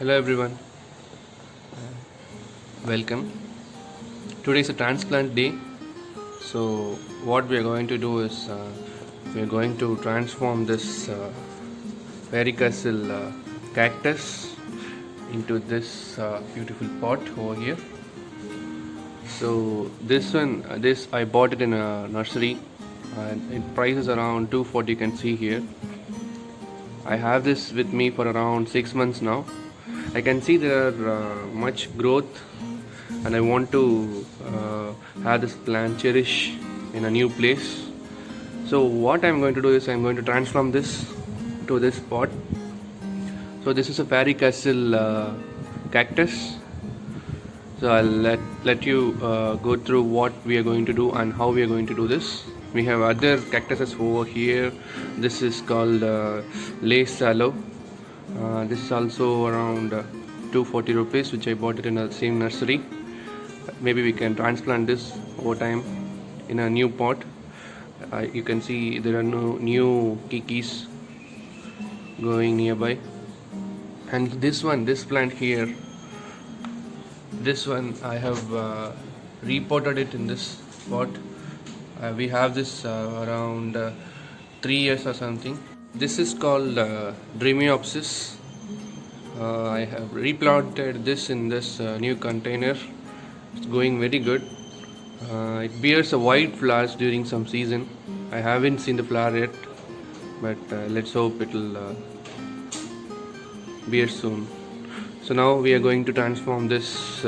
Hello everyone, welcome. Today is a transplant day. So what we are going to do is we are going to transform this varicocele cactus into this beautiful pot over here. So this one, this I bought it in a nursery, and it price is around 240. You can see here. I have this with me for around 6 months now. I can see there are much growth, and I want to have this plant cherish in a new place. So what I'm going to do is I'm going to transform this to this pot. So this is a varicocele cactus. So I'll let you go through what we are going to do and how we are going to do this. We have other cactuses over here. This is called lace sallow. This is also around 240 rupees, which I bought it in the same nursery. Maybe we can transplant this over time in a new pot. You can see there are no new kikis going nearby. And this plant here, this one I have repotted it in this pot. We have this around 3 years or something. This is called Dreamiopsis. I have replanted this in this new container. It's going very good. It bears a white flowers during some season. I haven't seen the flower yet, but let's hope it will bear soon. So now we are going to transform this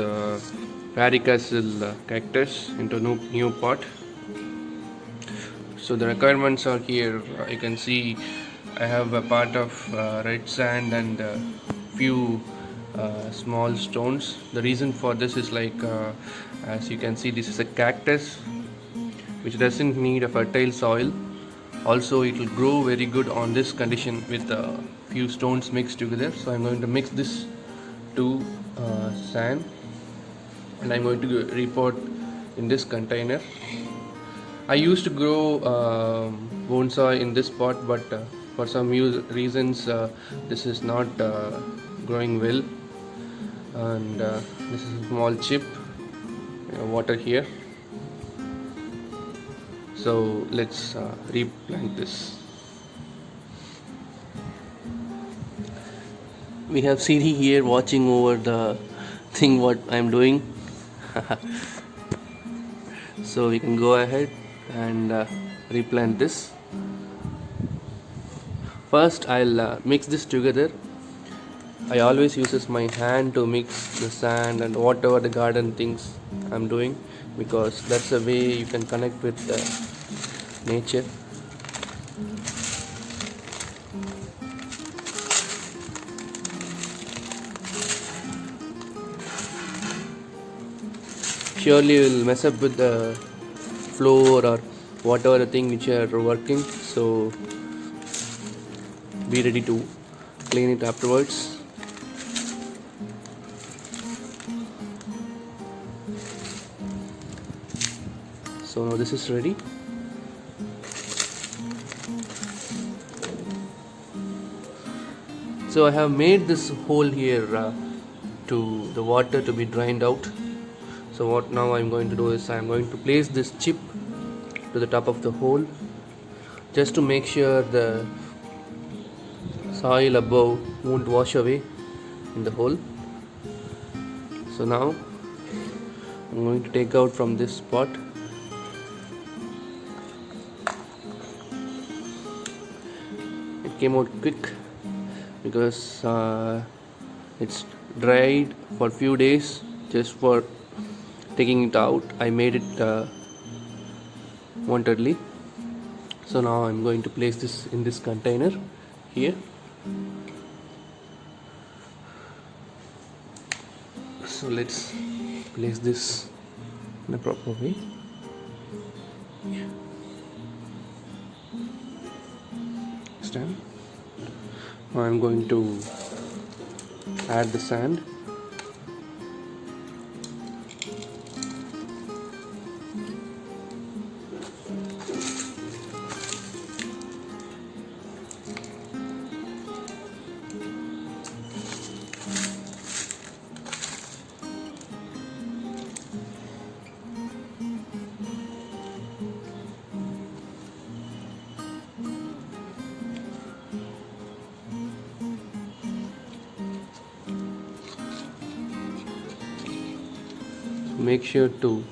varicocele cactus into a new pot. So the requirements are here. You can see I have a part of red sand and few small stones. The reason for this is as you can see, this is a cactus which doesn't need a fertile soil. Also it will grow very good on this condition with a few stones mixed together. So I'm going to mix this to sand, and I'm going to repot in this container. I used to grow bonsai in this pot, but for some reasons this is not growing well. And this is a small chip, water here. So let's replant this. We have Siri here watching over the thing what I'm doing. So we can go ahead and replant this. First I'll mix this together. I always uses my hand to mix the sand and whatever the garden things I'm doing, because that's the way you can connect with nature. Surely you will mess up with the floor or whatever the thing which you are working, so be ready to clean it afterwards. So now this is ready. So I have made this hole here to the water to be drained out. So what now I'm going to do is I'm going to place this chip to the top of the hole, just to make sure the soil above won't wash away in the hole. So now I'm going to take out from this pot. It came out quick because it's dried for a few days. Just for taking it out, I made it wantedly. So now I'm going to place this in this container here. So let's place this in a proper way. Stand. Now I'm going to add the sand. make sure to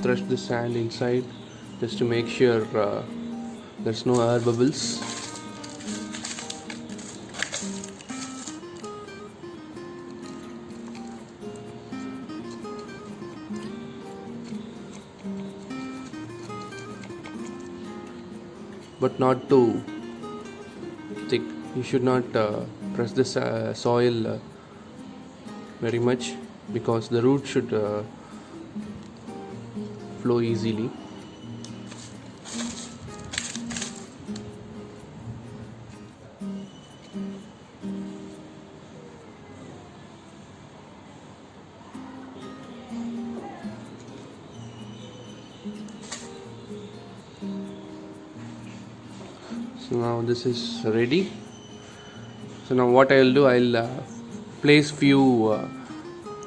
thrust the sand inside just to make sure there's no air bubbles. But not too thick. You should not press the soil very much, because the root should flow easily. So now this is ready. So now what I'll do, I'll place few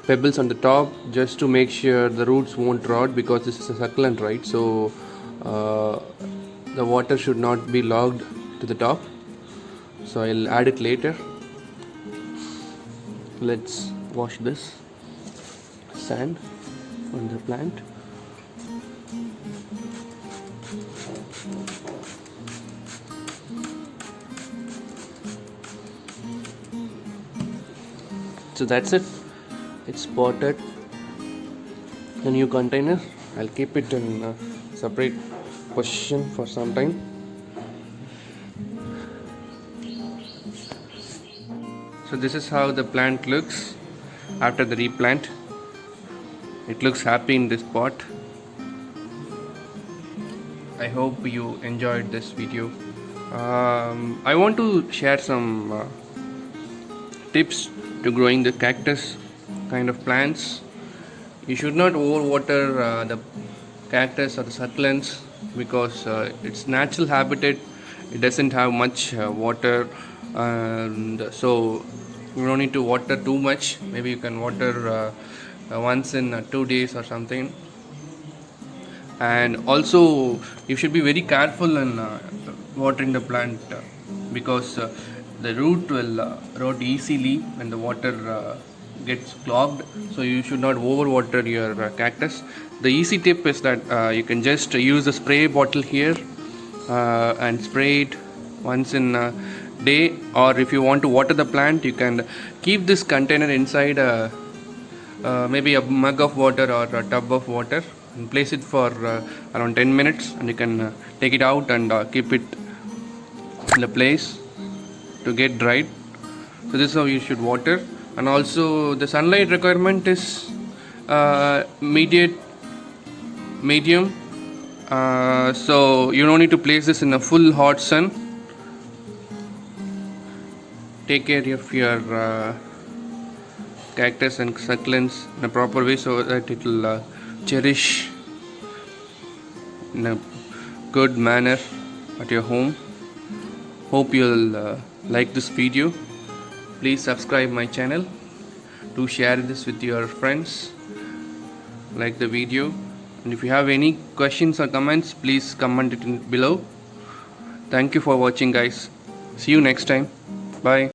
pebbles on the top just to make sure the roots won't rot, because this is a succulent, right? So the water should not be logged to the top. So I'll add it later. Let's wash this sand on the plant. So that's it. It's potted. The new container. I'll keep it in a separate position for some time. So this is how the plant looks after the replant. It looks happy in this pot. I hope you enjoyed this video. I want to share some tips to growing the cactus kind of plants. You should not overwater the cactus or the succulents, because its natural habitat, it doesn't have much water, and so you don't need to water too much. Maybe you can water once in 2 days or something. And also you should be very careful in watering the plant, because the root will rot easily when the water gets clogged. So you should not overwater your cactus. The easy tip is that you can just use a spray bottle here and spray it once in a day, or if you want to water the plant, you can keep this container inside maybe a mug of water or a tub of water, and place it for around 10 minutes, and you can take it out and keep it in the place to get dried. So this is how you should water. And also the sunlight requirement is medium. So you don't need to place this in a full hot sun. Take care of your cactus and succulents in a proper way, so that it will cherish in a good manner at your home. Hope you'll like this video. Please subscribe my channel. Do share this with your friends. Like the video. And if you have any questions or comments, please comment it below. Thank you for watching, guys. See you next time. Bye.